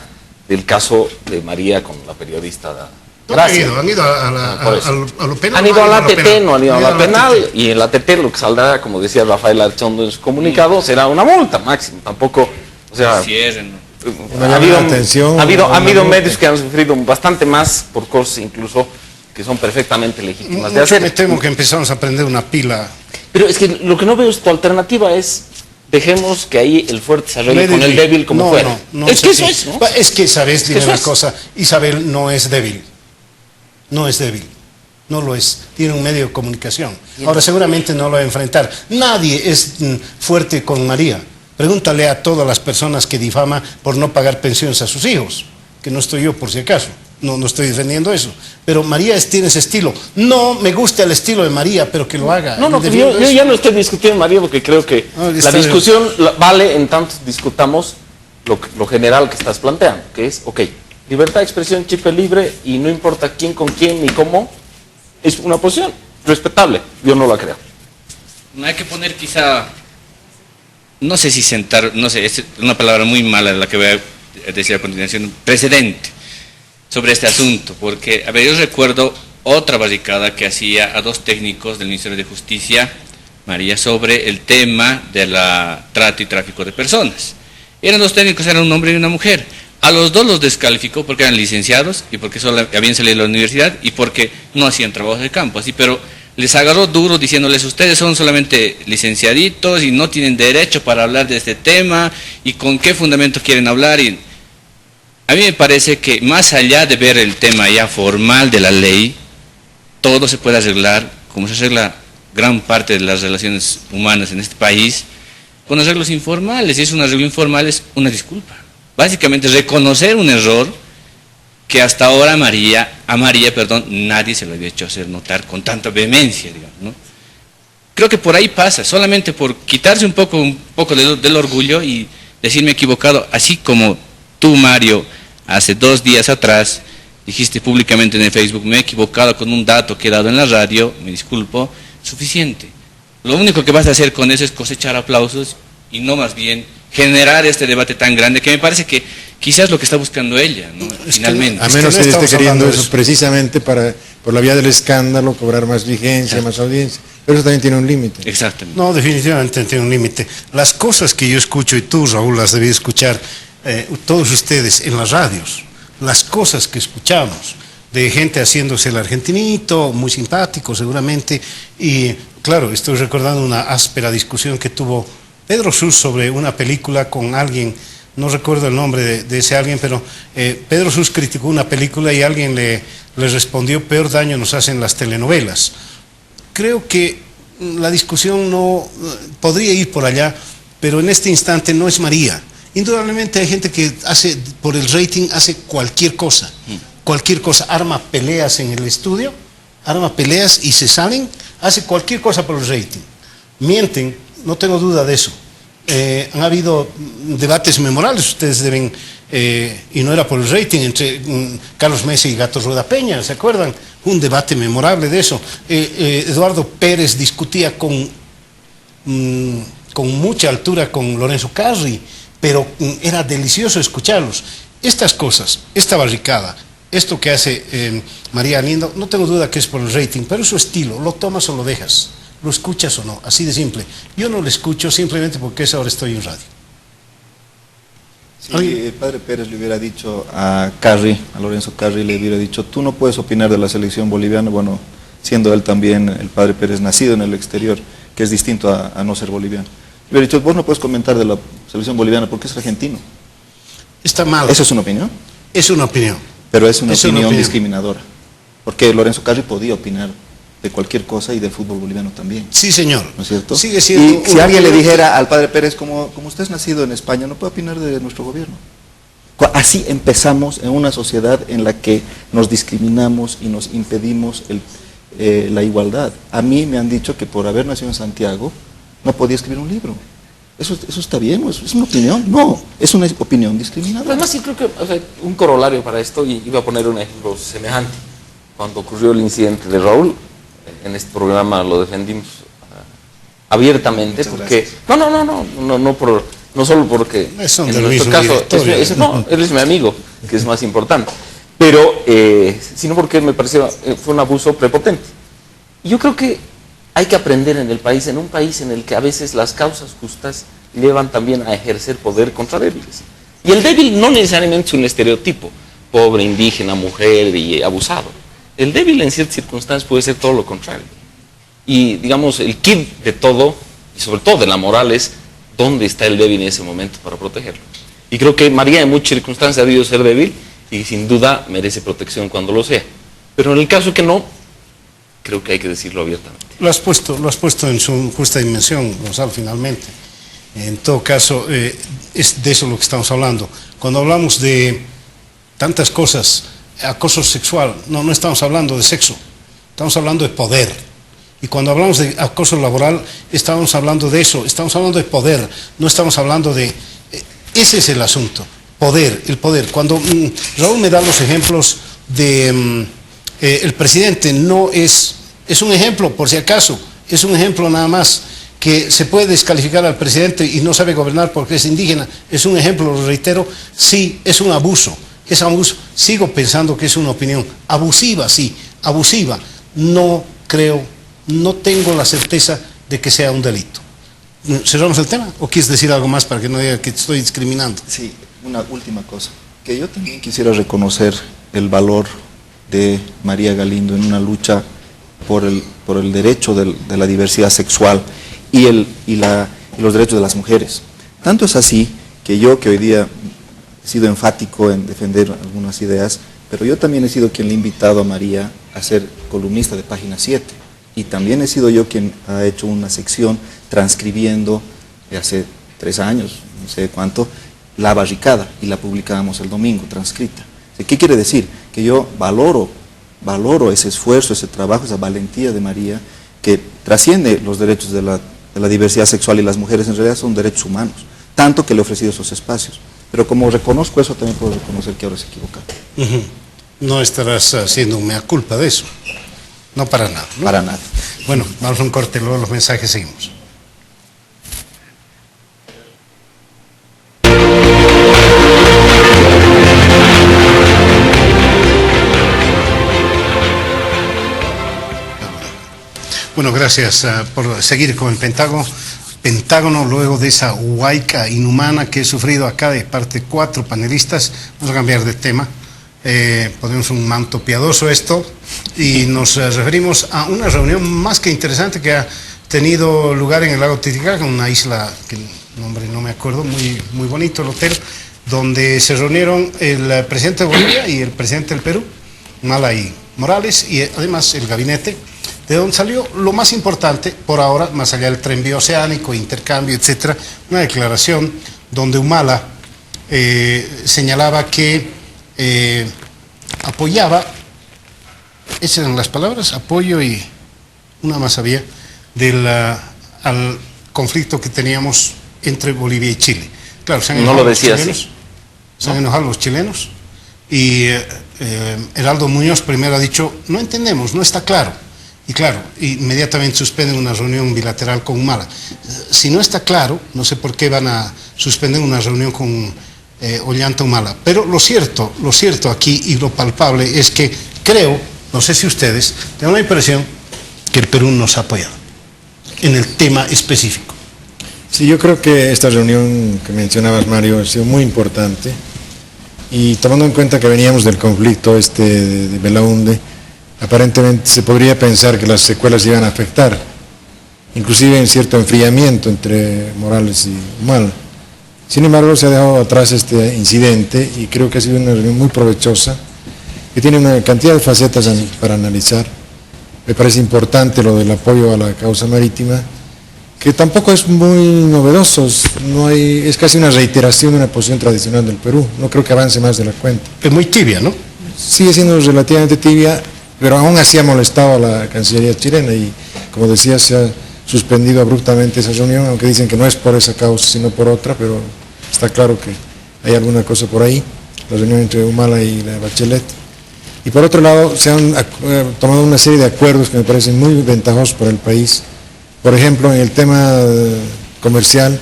del caso de María con la periodista Gracia. Han ido a lo penal. Han ido a la TT, no han ido a la penal, y en la TT lo que saldrá, como decía Rafael Archondo en su comunicado, será una multa máxima, tampoco, o sea... Cierren, ¿no? Ha habido medios que han sufrido bastante más por cosas incluso que son perfectamente legítimas de hacer. Me temo que empezamos a prender una pila. Pero es que lo que no veo es tu alternativa es dejemos que ahí el fuerte se arregle con el débil como fuera. Es que eso es, ¿no? Es que, ¿sabes? Dime una es. cosa, Isabel no es débil. No es débil. No lo es. Tiene un medio de comunicación. Ahora seguramente no lo va a enfrentar. Nadie es fuerte con María. Pregúntale a todas las personas que difama por no pagar pensiones a sus hijos, que no estoy yo por si acaso, no estoy defendiendo eso, pero María tiene ese estilo. No me gusta el estilo de María, pero que lo haga. Yo ya no estoy discutiendo María porque creo que la discusión vale en tanto discutamos lo general que estás planteando, que es, ok, libertad de expresión, chip libre y no importa quién con quién ni cómo, es una posición respetable, yo no la creo. No hay que poner quizá... No sé si sentar, no sé, es una palabra muy mala la que voy a decir a continuación, precedente sobre este asunto, porque, a ver, yo recuerdo otra barricada que hacía a dos técnicos del Ministerio de Justicia, María, sobre el tema de la trata y tráfico de personas. Eran dos técnicos, eran un hombre y una mujer. A los dos los descalificó porque eran licenciados y porque solo habían salido de la universidad y porque no hacían trabajos de campo, así, pero les agarró duro diciéndoles, ustedes son solamente licenciaditos y no tienen derecho para hablar de este tema, y con qué fundamento quieren hablar. Y a mí me parece que más allá de ver el tema ya formal de la ley, todo se puede arreglar, como se arregla gran parte de las relaciones humanas en este país, con arreglos informales. Y es un arreglo informal, es una disculpa. Básicamente reconocer un error que hasta ahora a María, nadie se lo había hecho hacer notar con tanta vehemencia, digamos, ¿no? Creo que por ahí pasa, solamente por quitarse un poco del orgullo y decirme equivocado, así como tú, Mario, hace 2 días atrás, dijiste públicamente en el Facebook, me he equivocado con un dato que he dado en la radio, me disculpo, suficiente. Lo único que vas a hacer con eso es cosechar aplausos y no más bien generar este debate tan grande que me parece que quizás lo que está buscando ella, ¿no? Finalmente. A menos que esté queriendo eso precisamente por la vía del escándalo, cobrar más vigencia, más audiencia. Pero eso también tiene un límite. Exactamente. No, definitivamente tiene un límite. Las cosas que yo escucho, y tú, Raúl, las debí escuchar, todos ustedes en las radios, las cosas que escuchamos de gente haciéndose el argentinito, muy simpático seguramente, y claro, estoy recordando una áspera discusión que tuvo Pedro Sus sobre una película con alguien, no recuerdo el nombre de ese alguien, pero Pedro Sus criticó una película y alguien le respondió, peor daño nos hacen las telenovelas. Creo que la discusión no podría ir por allá, pero en este instante no es María. Indudablemente hay gente que hace, por el rating, hace cualquier cosa, arma peleas en el estudio, arma peleas y se salen, hace cualquier cosa por el rating. Mienten, no tengo duda de eso. Han habido debates memorables, ustedes deben, y no era por el rating, entre Carlos Mesa y Gato Rueda Peña, ¿se acuerdan? Un debate memorable de eso. Eduardo Pérez discutía con mucha altura con Lorenzo Carri, pero era delicioso escucharlos. Estas cosas, esta barricada, esto que hace María Lindo, no tengo duda que es por el rating, pero es su estilo, lo tomas o lo dejas, lo escuchas o no, así de simple. Yo no lo escucho simplemente porque ahora estoy en radio. Si el padre Pérez le hubiera dicho a Lorenzo Carri, le hubiera dicho, tú no puedes opinar de la selección boliviana, bueno, siendo él también, el padre Pérez, nacido en el exterior, que es distinto a no ser boliviano. Le hubiera dicho, vos no puedes comentar de la selección boliviana porque es argentino. Está mal. ¿Eso es una opinión? Es una opinión. Pero es una opinión discriminadora. Porque Lorenzo Carri podía opinar de cualquier cosa y del fútbol boliviano también. Sí, señor. ¿No es cierto? Sigue siendo. Y si alguien le dijera al padre Pérez, como usted es nacido en España, no puede opinar de nuestro gobierno. Así empezamos en una sociedad en la que nos discriminamos y nos impedimos la igualdad. A mí me han dicho que por haber nacido en Santiago no podía escribir un libro. ¿Eso está bien? ¿Es una opinión? No, es una opinión discriminadora. Además, sí creo que un corolario para esto, y iba a poner un ejemplo semejante. cuando ocurrió el incidente de Raúl, en este programa lo defendimos abiertamente, porque no solo porque en nuestro caso él es mi amigo, que es más importante, pero sino porque me pareció fue un abuso prepotente. Y yo creo que hay que aprender en un país en el que a veces las causas justas llevan también a ejercer poder contra débiles. Y el débil no necesariamente es un estereotipo, pobre, indígena, mujer y abusado. El débil en ciertas circunstancias puede ser todo lo contrario. Y digamos, el kit de todo, y sobre todo de la moral, es dónde está el débil en ese momento para protegerlo. Y creo que María en muchas circunstancias ha debido ser débil y sin duda merece protección cuando lo sea. Pero en el caso que no, creo que hay que decirlo abiertamente. Lo has puesto en su justa dimensión, Gonzalo, finalmente. En todo caso, es de eso lo que estamos hablando. Cuando hablamos de tantas cosas, acoso sexual, no estamos hablando de sexo, estamos hablando de poder. Y cuando hablamos de acoso laboral, estamos hablando de eso, estamos hablando de poder, no estamos hablando de... ese es el asunto, poder, el poder. Cuando Raúl me da los ejemplos de... el presidente no es un ejemplo, por si acaso, es un ejemplo nada más, que se puede descalificar al presidente y no sabe gobernar porque es indígena, es un ejemplo, lo reitero, sí, es un abuso, sigo pensando que es una opinión abusiva, sí, abusiva, no creo, no tengo la certeza de que sea un delito. ¿Cerramos el tema? ¿O quieres decir algo más para que no diga que te estoy discriminando? Sí, una última cosa, que yo también quisiera reconocer el valor de María Galindo en una lucha por el derecho de la diversidad sexual y los derechos de las mujeres. Tanto es así que yo, que hoy día he sido enfático en defender algunas ideas, pero yo también he sido quien le ha invitado a María a ser columnista de Página 7, y también he sido yo quien ha hecho una sección transcribiendo de hace 3 años, no sé cuánto, La Barricada, y la publicábamos el domingo, transcrita. ¿Qué quiere decir? Que yo valoro ese esfuerzo, ese trabajo, esa valentía de María, que trasciende los derechos de la diversidad sexual, y las mujeres en realidad son derechos humanos, tanto que le he ofrecido esos espacios. Pero como reconozco eso, también puedo reconocer que ahora se equivocado. No estarás haciendo un mea culpa de eso. No para nada, ¿no? Para nada. Bueno, vamos a un corte, luego los mensajes seguimos. Bueno, gracias por seguir con el Pentágono luego de esa huaica inhumana que he sufrido acá de parte de 4 panelistas. Vamos a cambiar de tema. Ponemos un manto piadoso esto y nos referimos a una reunión más que interesante que ha tenido lugar en el lago Titicaca, una isla que el nombre no me acuerdo, muy bonito el hotel, donde se reunieron el presidente de Bolivia y el presidente del Perú, Humala y Morales, y además el gabinete, de donde salió lo más importante por ahora, más allá del tren bioceánico, intercambio, etcétera, una declaración donde Humala señalaba que apoyaba, esas eran las palabras, apoyo y una más había, al conflicto que teníamos entre Bolivia y Chile. Claro, se han enojado, no lo decía así. Se han enojado los chilenos y Heraldo Muñoz primero ha dicho, no entendemos, no está claro. Y claro, inmediatamente suspenden una reunión bilateral con Humala. Si no está claro, no sé por qué van a suspender una reunión con Ollanta Humala. Pero lo cierto aquí y lo palpable es que creo, no sé si ustedes, tengo la impresión que el Perú nos ha apoyado en el tema específico. Sí, yo creo que esta reunión que mencionabas, Mario, ha sido muy importante, y tomando en cuenta que veníamos del conflicto de Belaúnde, aparentemente se podría pensar que las secuelas iban a afectar, inclusive en cierto enfriamiento entre Morales y Humala. Sin embargo, se ha dejado atrás este incidente y creo que ha sido una reunión muy provechosa, que tiene una cantidad de facetas para analizar. Me parece importante lo del apoyo a la causa marítima, que tampoco es muy novedoso, es casi una reiteración de una posición tradicional del Perú. No creo que avance más de la cuenta. Es muy tibia, ¿no? Sigue siendo relativamente tibia, pero aún así ha molestado a la Cancillería chilena y, como decía, se ha suspendido abruptamente esa reunión, aunque dicen que no es por esa causa sino por otra, pero está claro que hay alguna cosa por ahí, la reunión entre Humala y la Bachelet. Y por otro lado, se han tomado una serie de acuerdos que me parecen muy ventajosos para el país. Por ejemplo, en el tema comercial,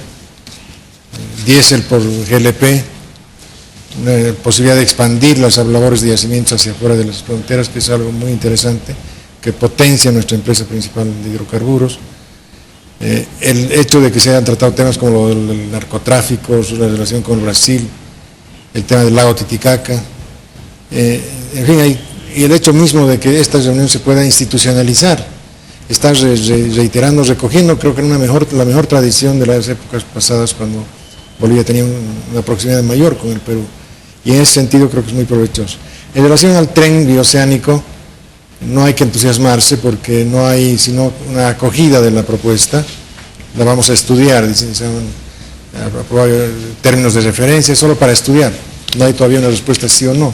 diésel por GLP, una posibilidad de expandir las labores de yacimientos hacia afuera de las fronteras, que es algo muy interesante, que potencia nuestra empresa principal de hidrocarburos. El hecho de que se hayan tratado temas como el narcotráfico, su relación con Brasil, el tema del lago Titicaca, en fin, y el hecho mismo de que esta reunión se pueda institucionalizar, está reiterando, recogiendo, creo que la mejor tradición de las épocas pasadas, cuando Bolivia tenía una proximidad mayor con el Perú, y en ese sentido creo que es muy provechoso. En relación al tren bioceánico, no hay que entusiasmarse porque no hay sino una acogida de la propuesta, la vamos a estudiar, dicen, se han aprobado términos de referencia, solo para estudiar, no hay todavía una respuesta sí o no.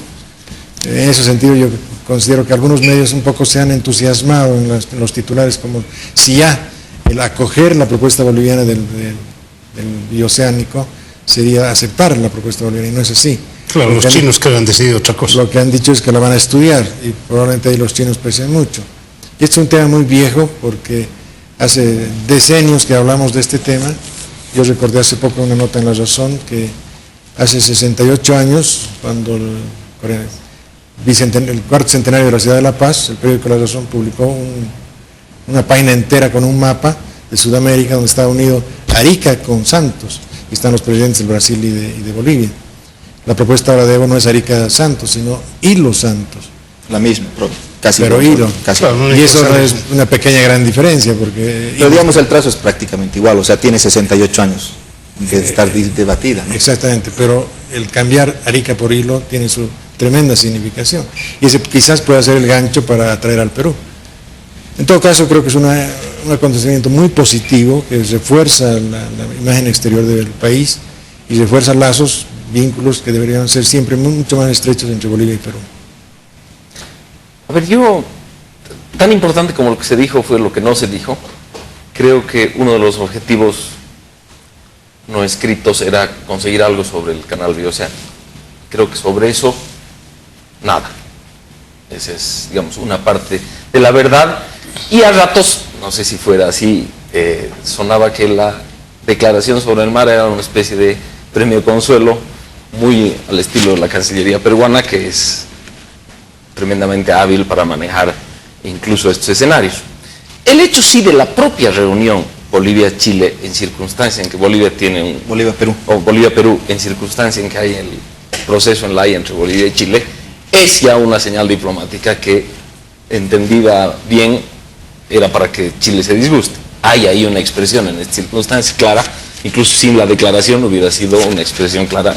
En ese sentido yo considero que algunos medios un poco se han entusiasmado en los titulares, como si ya el acoger la propuesta boliviana del bioceánico sería aceptar la propuesta boliviana, y no es así. Claro, los chinos que han decidido otra cosa. Lo que han dicho es que la van a estudiar, y probablemente ahí los chinos pesen mucho. Y este es un tema muy viejo, porque hace decenios que hablamos de este tema. Yo recordé hace poco una nota en La Razón, que hace 68 años, cuando el cuarto centenario de la ciudad de La Paz, el periódico La Razón publicó una página entera con un mapa de Sudamérica, donde estaba unido Arica con Santos, y están los presidentes del Brasil y de Bolivia. La propuesta ahora de Evo no es Arica Santos, sino Hilo Santos. La misma, casi. Pero Hilo. Casi. Claro, Y eso es una pequeña gran diferencia, porque... Pero digamos, el trazo es prácticamente igual, o sea, tiene 68 años de estar debatida, ¿no? Exactamente, pero el cambiar Arica por Hilo tiene su tremenda significación, y ese quizás pueda ser el gancho para atraer al Perú. En todo caso, creo que es un acontecimiento muy positivo, que refuerza la imagen exterior del país y refuerza lazos, vínculos que deberían ser siempre mucho más estrechos entre Bolivia y Perú. A ver, tan importante como lo que se dijo fue lo que no se dijo. Creo que uno de los objetivos no escritos era conseguir algo sobre el canal bioceánico. Creo que sobre eso, nada. Esa es, digamos, una parte de la verdad. Y a ratos, no sé si fuera así, sonaba que la declaración sobre el mar era una especie de premio consuelo, muy al estilo de la Cancillería peruana, que es tremendamente hábil para manejar incluso estos escenarios. El hecho sí de la propia reunión Bolivia-Chile, en circunstancia en que Bolivia tiene un... Bolivia-Perú. O Bolivia-Perú, en circunstancia en que hay el proceso en la haya entre Bolivia y Chile, es ya una señal diplomática que, entendida bien, era para que Chile se disguste. Hay ahí una expresión en esta circunstancia clara, incluso sin la declaración hubiera sido una expresión clara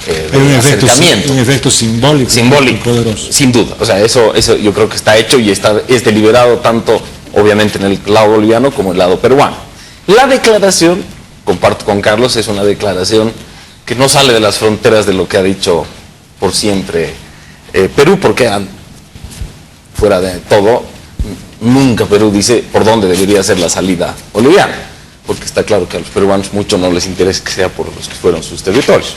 de acercamiento. Un efecto simbólico. Poderoso. Sin duda. O sea, eso yo creo que está hecho y es deliberado tanto, obviamente, en el lado boliviano como en el lado peruano. La declaración, comparto con Carlos, es una declaración que no sale de las fronteras de lo que ha dicho por siempre Perú, porque fuera de todo, nunca Perú dice por dónde debería ser la salida boliviana, porque está claro que a los peruanos mucho no les interesa que sea por los que fueron sus territorios.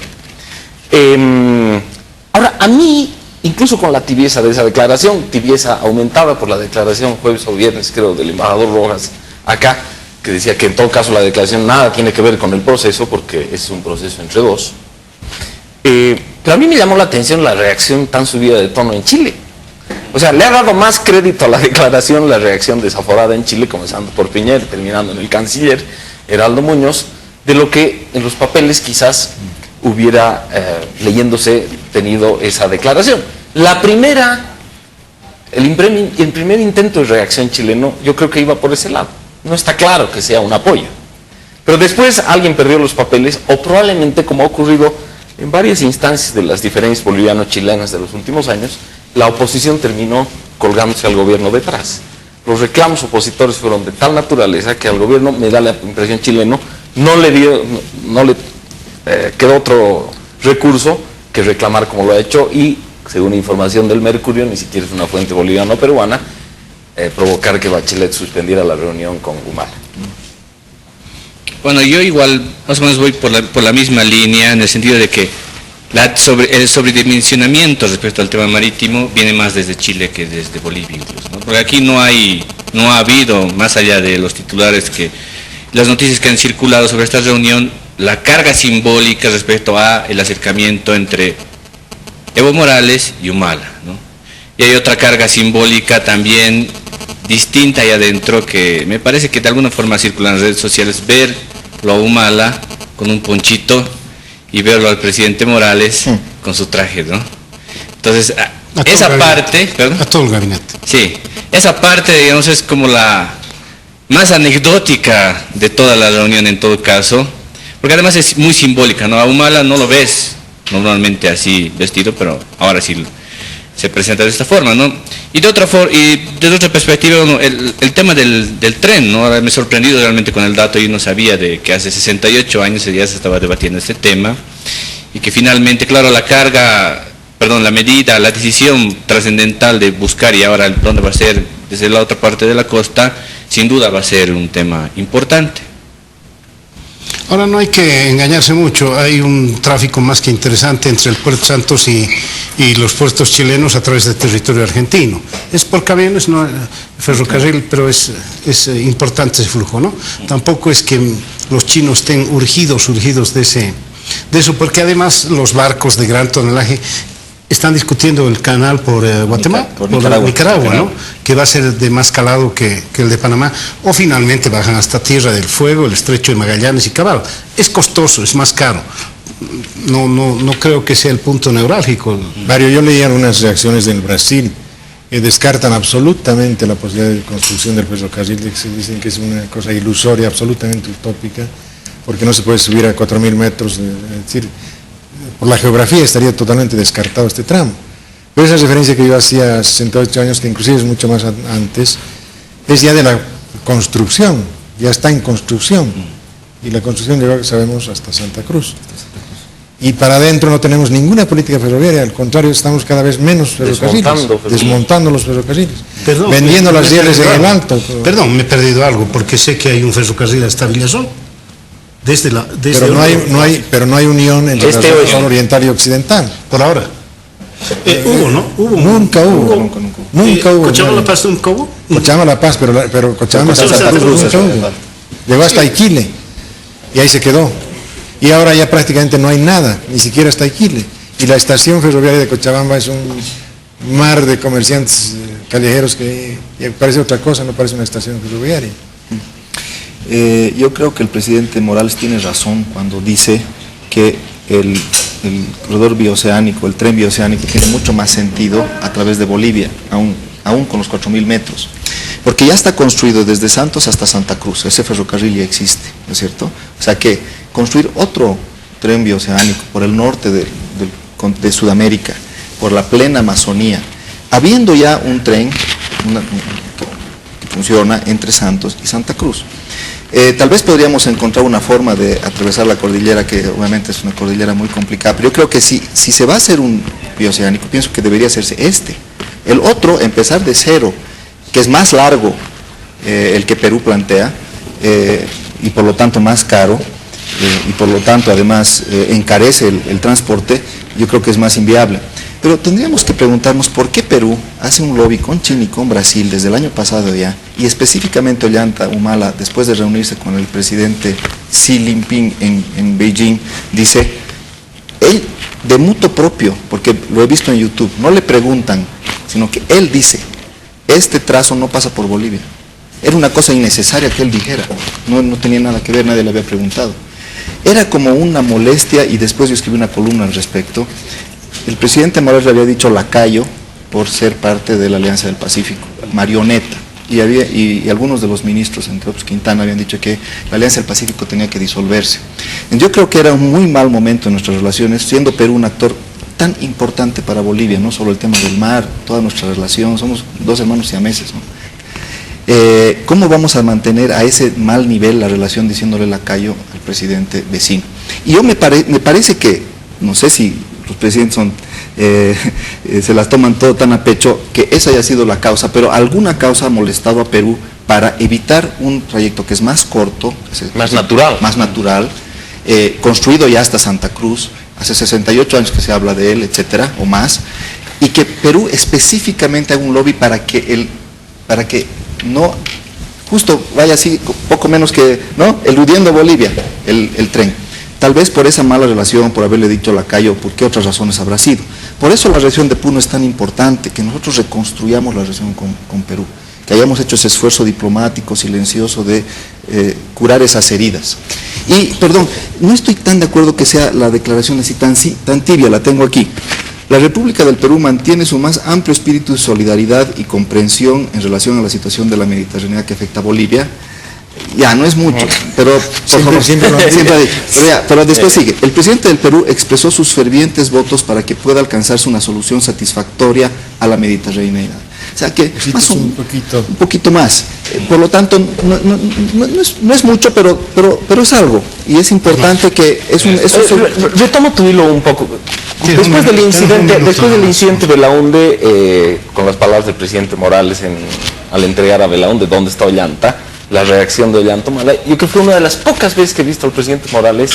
Ahora, a mí, incluso con la tibieza de esa declaración, tibieza aumentada por la declaración jueves o viernes, creo, del embajador Rojas acá, que decía que en todo caso la declaración nada tiene que ver con el proceso, porque es un proceso entre dos. Pero a mí me llamó la atención la reacción tan subida de tono en Chile. O sea, le ha dado más crédito a la declaración la reacción desaforada en Chile, comenzando por Piñera, terminando en el canciller Heraldo Muñoz, de lo que en los papeles quizás hubiera, leyéndose, tenido esa declaración. La primera, el primer intento de reacción chileno, yo creo que iba por ese lado. No está claro que sea un apoyo. Pero después alguien perdió los papeles, o probablemente, como ha ocurrido en varias instancias de las diferencias boliviano-chilenas de los últimos años, la oposición terminó colgándose al gobierno detrás. Los reclamos opositores fueron de tal naturaleza que al gobierno, me da la impresión chileno, no le quedó otro recurso que reclamar como lo ha hecho y, según información del Mercurio, ni siquiera es una fuente boliviana o peruana, provocar que Bachelet suspendiera la reunión con Humala. Bueno, yo igual más o menos voy por la misma línea, en el sentido de que el sobredimensionamiento respecto al tema marítimo viene más desde Chile que desde Bolivia incluso, ¿no? Porque aquí no ha habido, más allá de los titulares que las noticias que han circulado sobre esta reunión, la carga simbólica respecto a el acercamiento entre Evo Morales y Humala, ¿no? Y hay otra carga simbólica también distinta ahí adentro que me parece que de alguna forma circula en las redes sociales, verlo a Humala con un ponchito y verlo al presidente Morales con su traje, ¿no? Entonces, esa parte... ¿perdón? A todo el gabinete. Sí, esa parte, digamos, es como la más anecdótica de toda la reunión en todo caso, porque además es muy simbólica, ¿no? A Humala no lo ves normalmente así vestido, pero ahora sí se presenta de esta forma, ¿no? Y de otra perspectiva, ¿no? el tema del tren, ¿no? Ahora me he sorprendido realmente con el dato, yo no sabía de que hace 68 años ya se estaba debatiendo este tema, y que finalmente, claro, la medida, la decisión trascendental de buscar y ahora dónde va a ser desde la otra parte de la costa, sin duda va a ser un tema importante. Ahora no hay que engañarse mucho, hay un tráfico más que interesante entre el Puerto Santos y los puertos chilenos a través del territorio argentino. Es por camiones, no ferrocarril, pero es importante ese flujo, ¿no? Tampoco es que los chinos estén urgidos de eso, porque además los barcos de gran tonelaje están discutiendo el canal por Guatemala, por Nicaragua, ¿no? Que va a ser de más calado que el de Panamá, o finalmente bajan hasta Tierra del Fuego, el Estrecho de Magallanes y Cabal. Es costoso, es más caro. No creo que sea el punto neurálgico. Mario, yo leí algunas reacciones del Brasil que descartan absolutamente la posibilidad de construcción del ferrocarril, dicen que es una cosa ilusoria, absolutamente utópica, porque no se puede subir a 4.000 metros, es decir, por la geografía estaría totalmente descartado este tramo. Pero esa referencia que yo hacía hace 68 años, que inclusive es mucho más antes, es ya de la construcción, ya está en construcción. Y la construcción llegó, sabemos, hasta Santa Cruz. Y para adentro no tenemos ninguna política ferroviaria, al contrario, estamos cada vez menos ferrocarriles, desmontando los ferrocarriles, vendiendo las rieles en el alto. Perdón, me he perdido algo, porque sé que hay un ferrocarril hasta Villazón. Pero no hay unión entre la región oriental y occidental. Por ahora. Hubo, ¿no? Nunca hubo. ¿Cochabamba La Paz nunca hubo? Cochabamba La Paz, pero Cochabamba Santa Cruz nunca hubo. Llegó hasta Iquile y ahí se quedó. Y ahora ya prácticamente no hay nada, ni siquiera hasta Iquile. Y la estación ferroviaria de Cochabamba es un mar de comerciantes callejeros que parece otra cosa, no parece una estación ferroviaria. Yo creo que el presidente Morales tiene razón cuando dice que el corredor bioceánico, el tren bioceánico tiene mucho más sentido a través de Bolivia, aún con los 4.000 metros. Porque ya está construido desde Santos hasta Santa Cruz, ese ferrocarril ya existe, ¿no es cierto? O sea que construir otro tren bioceánico por el norte de Sudamérica, por la plena Amazonía, habiendo ya un tren que funciona entre Santos y Santa Cruz. Tal vez podríamos encontrar una forma de atravesar la cordillera, que obviamente es una cordillera muy complicada, pero yo creo que si se va a hacer un bioceánico, pienso que debería hacerse este. El otro, empezar de cero, que es más largo el que Perú plantea, y por lo tanto más caro, y por lo tanto además encarece el transporte, yo creo que es más inviable. Pero tendríamos que preguntarnos por qué Perú hace un lobby con China y con Brasil desde el año pasado ya, y específicamente Ollanta Humala, después de reunirse con el presidente Xi Jinping en Beijing, dice, él de mutuo propio, porque lo he visto en YouTube, no le preguntan, sino que él dice, este trazo no pasa por Bolivia. Era una cosa innecesaria que él dijera, no tenía nada que ver, nadie le había preguntado. Era como una molestia, y después yo escribí una columna al respecto. El presidente Morales le había dicho lacayo por ser parte de la Alianza del Pacífico, marioneta, y algunos de los ministros, entre otros Quintana, habían dicho que la Alianza del Pacífico tenía que disolverse. Yo creo que era un muy mal momento en nuestras relaciones, siendo Perú un actor tan importante para Bolivia, no solo el tema del mar, toda nuestra relación, somos dos hermanos siameses, ¿no? ¿Cómo vamos a mantener a ese mal nivel la relación diciéndole lacayo al presidente vecino? Y me parece que, no sé si los presidentes se las toman todo tan a pecho, que esa haya sido la causa, pero alguna causa ha molestado a Perú para evitar un trayecto que es más corto, más natural, construido ya hasta Santa Cruz, hace 68 años que se habla de él, etcétera, o más, y que Perú específicamente haga un lobby para que no, justo vaya así, poco menos que, ¿no?, eludiendo Bolivia, el tren. Tal vez por esa mala relación, por haberle dicho lacayo, por qué otras razones habrá sido. Por eso la relación de Puno es tan importante, que nosotros reconstruyamos la relación con Perú, que hayamos hecho ese esfuerzo diplomático, silencioso de curar esas heridas. Y, perdón, no estoy tan de acuerdo que sea la declaración así tan tibia, la tengo aquí. La República del Perú mantiene su más amplio espíritu de solidaridad y comprensión en relación a la situación de la Mediterránea que afecta a Bolivia. Ya, no es mucho, pero pero después sigue. El presidente del Perú expresó sus fervientes votos para que pueda alcanzarse una solución satisfactoria a la Mediterránea. O sea que más un poquito más. Por lo tanto, no es mucho, pero es algo. Y es importante que Retomo tu hilo un poco. Después del incidente de Belaunde, con las palabras del presidente Morales al entregar a Belaunde dónde está Ollanta, la reacción de Ollanta-Humala, yo creo que fue una de las pocas veces que he visto al presidente Morales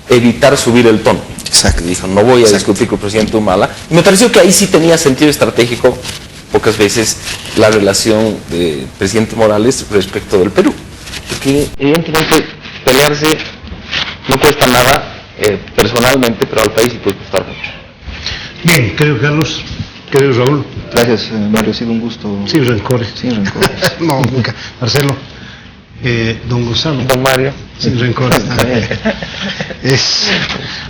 evitar subir el tono. Exacto. Dijo, no voy a discutir con el presidente Humala. Y me pareció que ahí sí tenía sentido estratégico pocas veces la relación del presidente Morales respecto del Perú. Porque evidentemente pelearse no cuesta nada personalmente, pero al país sí puede costar mucho. Bien, querido Carlos, querido Raúl. Gracias, Mario, ha sido un gusto. Sin rencores. Sin rencores. No, nunca. Marcelo, don Gonzalo. Don Mario. Sin rencores.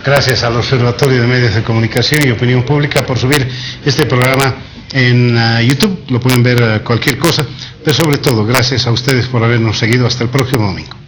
Gracias al Observatorio de Medios de Comunicación y Opinión Pública por subir este programa en YouTube. Lo pueden ver cualquier cosa, pero sobre todo gracias a ustedes por habernos seguido. Hasta el próximo domingo.